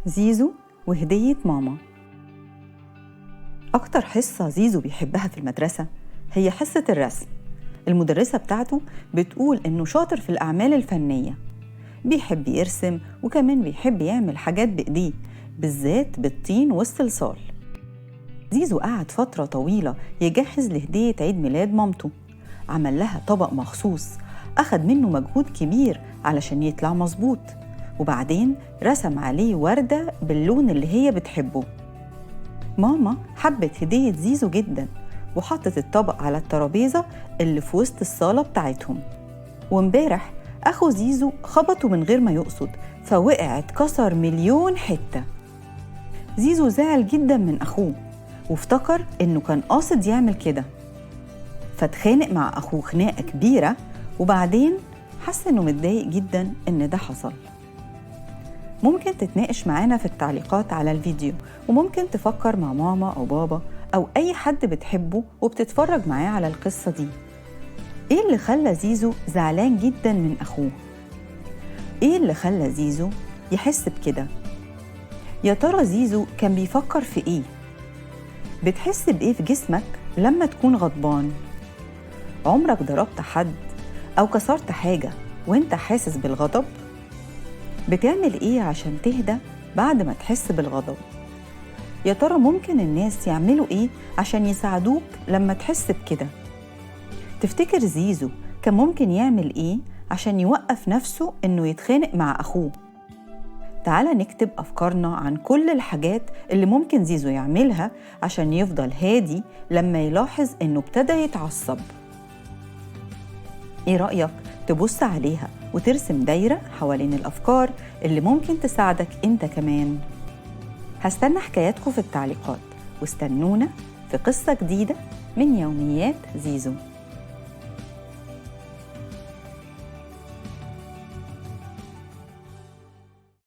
زيزو وهدية ماما. أكتر حصة زيزو بيحبها في المدرسة هي حصة الرسم. المدرسة بتاعته بتقول إنه شاطر في الأعمال الفنية، بيحب يرسم وكمان بيحب يعمل حاجات بإيديه، بالذات بالطين والصلصال. زيزو قعد فترة طويلة يجهز لهدية عيد ميلاد مامته، عمل لها طبق مخصوص أخد منه مجهود كبير علشان يطلع مظبوط، وبعدين رسم عليه وردة باللون اللي هي بتحبه. ماما حبت هدية زيزو جداً وحطت الطبق على الترابيزة اللي في وسط الصالة بتاعتهم. وامبارح أخو زيزو خبطه من غير ما يقصد، فوقع اتكسر مليون حتة. زيزو زعل جداً من أخوه وافتكر إنه كان قاصد يعمل كده، فاتخانق مع أخوه خناقة كبيرة، وبعدين حس إنه متضايق جداً إن ده حصل. ممكن تتناقش معانا في التعليقات على الفيديو، وممكن تفكر مع ماما أو بابا أو أي حد بتحبه وبتتفرج معاه على القصة دي. إيه اللي خلى زيزو زعلان جداً من أخوه؟ إيه اللي خلى زيزو يحس بكده؟ يا ترى زيزو كان بيفكر في إيه؟ بتحس بإيه في جسمك لما تكون غضبان؟ عمرك ضربت حد أو كسرت حاجة وإنت حاسس بالغضب؟ بتعمل إيه عشان تهدى بعد ما تحس بالغضب؟ يا ترى ممكن الناس يعملوا إيه عشان يساعدوك لما تحس بكده؟ تفتكر زيزو كان ممكن يعمل إيه عشان يوقف نفسه إنه يتخانق مع أخوه؟ تعالى نكتب أفكارنا عن كل الحاجات اللي ممكن زيزو يعملها عشان يفضل هادي لما يلاحظ إنه ابتدى يتعصب. إيه رأيك تبص عليها وترسم دايرة حوالين الأفكار اللي ممكن تساعدك أنت كمان؟ هستنى حكاياتكم في التعليقات، واستنونا في قصة جديدة من يوميات زيزو.